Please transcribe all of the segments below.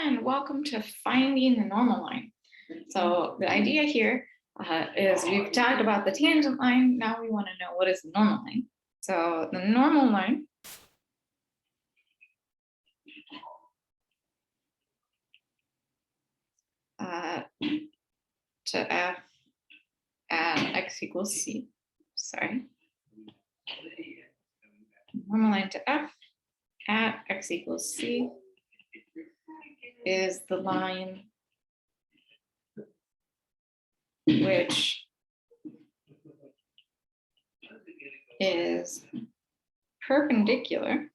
and welcome to Finding the Normal Line. So the idea here is we've talked about the tangent line. Now we want to know what is the normal line. So the normal line to f at x equals c. Sorry. Normal line to f at x equals c is the line which is perpendicular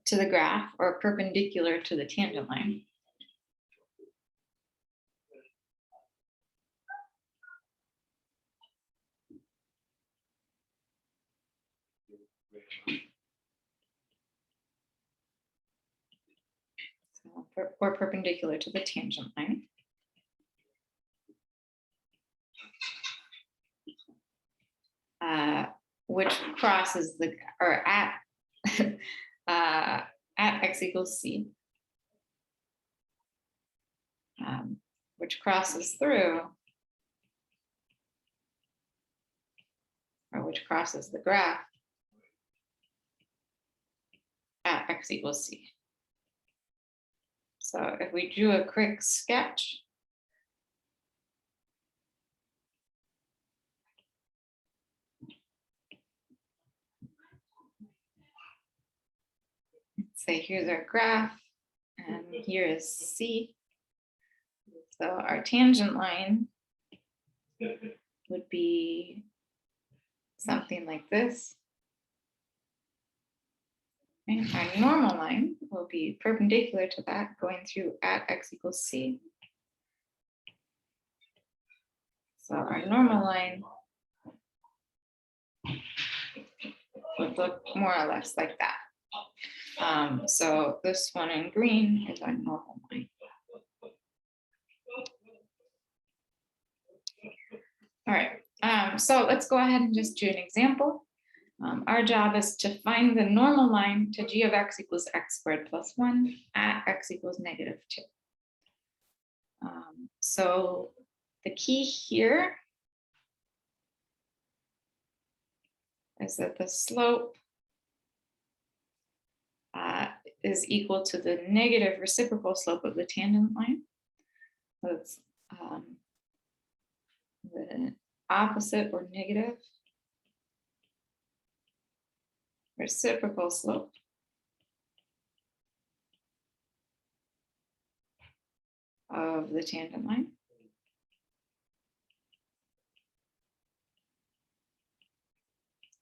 to the graph, or perpendicular to the tangent line. Or perpendicular to the tangent line. Which crosses the, or at x equals c, which crosses through, or which crosses the graph at x equals c. So if we drew a quick sketch, say here's our graph, and here is C. So our tangent line would be something like this. And our normal line will be perpendicular to that, going through at x equals c. So our normal line would look more or less like that. So this one in green is our normal line. All right, so let's go ahead and just do an example. Our job is to find the normal line to g of x equals x squared plus 1 at x equals -2. So the key here is that the slope is equal to the negative reciprocal slope of the tangent line. So it's the opposite or negative reciprocal slope of the tangent line.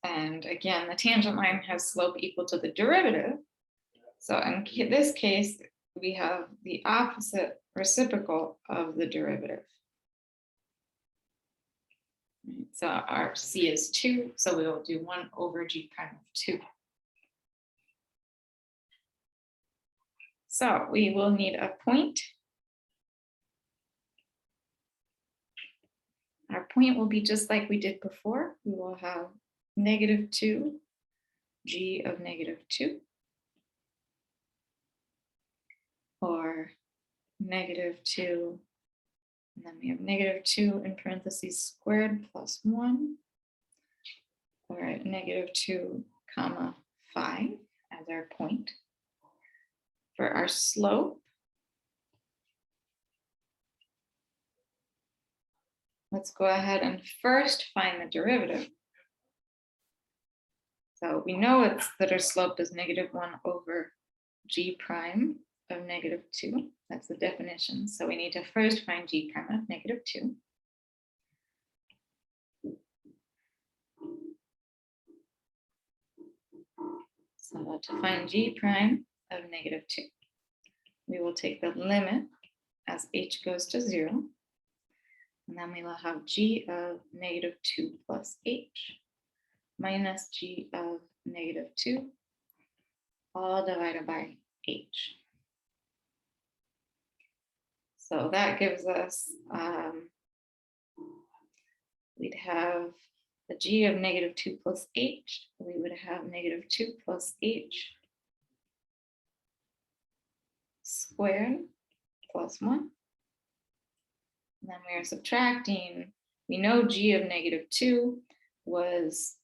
And again, the tangent line has slope equal to the derivative. So in this case, we have the opposite reciprocal of the derivative. So our c is 2, so we will do 1 over g prime of 2. So we will need a point. Our point will be just like we did before. We will have -2 g of -2, or -2, and then we have -2 in parentheses squared plus 1, or -2 comma 5 as our point. For our slope, let's go ahead and first find the derivative. So we know that our slope is -1 over g prime of -2. That's the definition. So we need to first find g prime of -2. So to find g prime of -2, we will take the limit as h goes to 0. And then we will have g of -2 plus h minus g of -2, all divided by h. So that gives us, we'd have the g of negative 2 plus h, we would have negative 2 plus h squared plus 1. And then we are subtracting. We know g of negative 2 was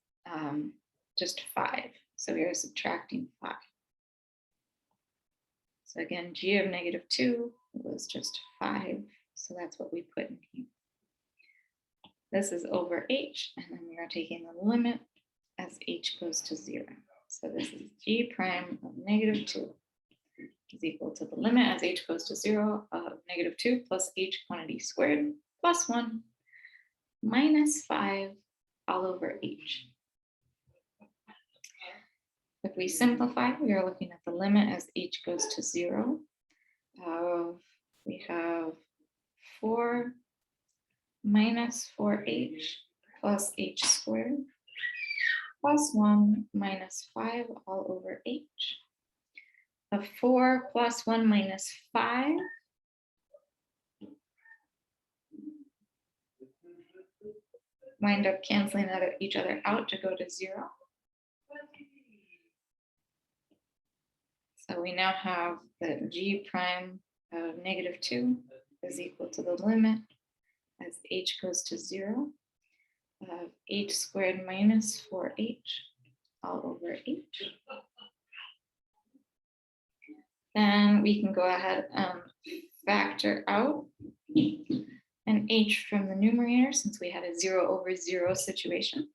just 5. So we are subtracting 5. So again, g of negative 2 was just 5. So that's what we put in here. This is over h, and then we are taking the limit as h goes to 0. So this is g prime of negative 2 is equal to the limit as h goes to 0 of negative 2 plus h quantity squared plus 1 minus 5 all over h. If we simplify, we are looking at the limit as h goes to 0 of, we have 4 minus 4h plus h squared plus 1 minus 5 all over h. Of 4 plus 1 minus 5 wind up canceling each other out to go to 0. So we now have that g prime of negative 2 is equal to the limit as h goes to 0 of h squared minus 4h all over h. Then we can go ahead and factor out an h from the numerator since we had a 0 over 0 situation.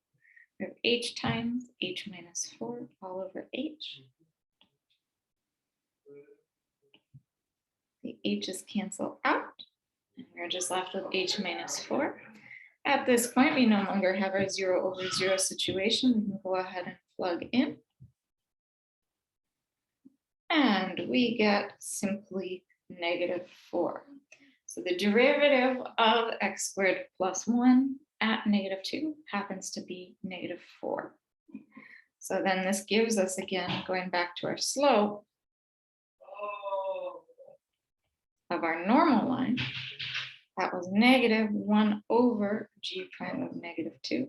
We have h times h minus 4 all over h. The h's cancel out, and we're just left with h minus 4. At this point, we no longer have our 0 over 0 situation. We can go ahead and plug in. And we get simply negative 4. So the derivative of x squared plus 1 at negative 2 happens to be negative 4. So then this gives us, again, going back to our slope of our normal line, that was negative 1 over g prime of negative 2,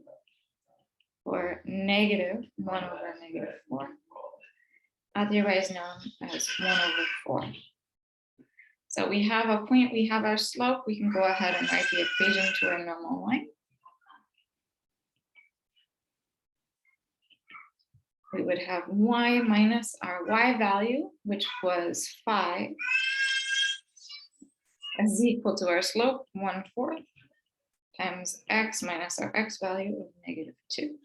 or negative 1 over negative 4, otherwise known as 1 over 4. So we have a point, we have our slope, we can go ahead and write the equation to our normal line. We would have y minus our y value, which was 5, is equal to our slope, 1/4, times x minus our x value of negative 2.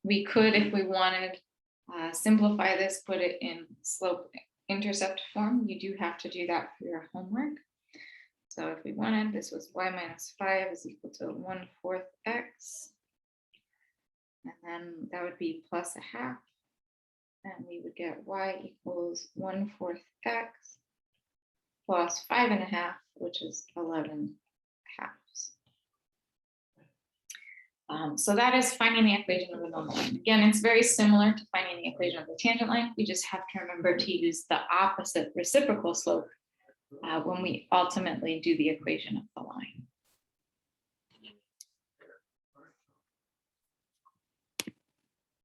We could, if we wanted, simplify this, put it in slope intercept form. You do have to do that for your homework. So if we wanted, this was y minus 5 is equal to 1/4 x. And then that would be plus 1/2. And we would get y equals 1/4 x plus 5.5, which is 11 halves. So that is finding the equation of the normal line. Again, it's very similar to finding the equation of the tangent line. We just have to remember to use the opposite reciprocal slope when we ultimately do the equation of the line.